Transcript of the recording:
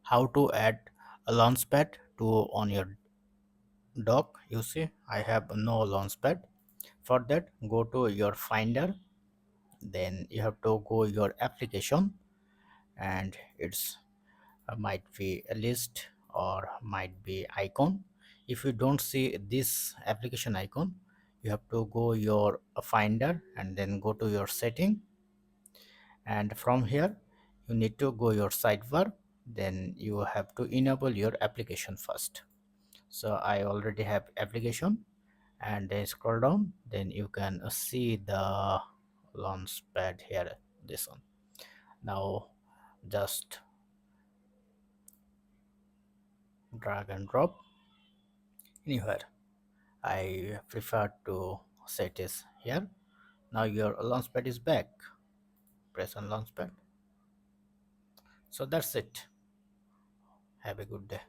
how to add a launchpad to on your dock. You see, I have no launchpad. For that, go to your finder, then you have to go your application, and it's might be a list or might be icon. If you don't see this application icon, you have to go your finder and then go to your setting, and from here you need to go your sidebar. Then you have to enable your application first. So I already have application, and then scroll down, then you can see the launchpad here, this one. Now just drag and drop anywhere. I prefer to set is here. Now your launchpad is back. Press on launchpad. So that's it. Have a good day.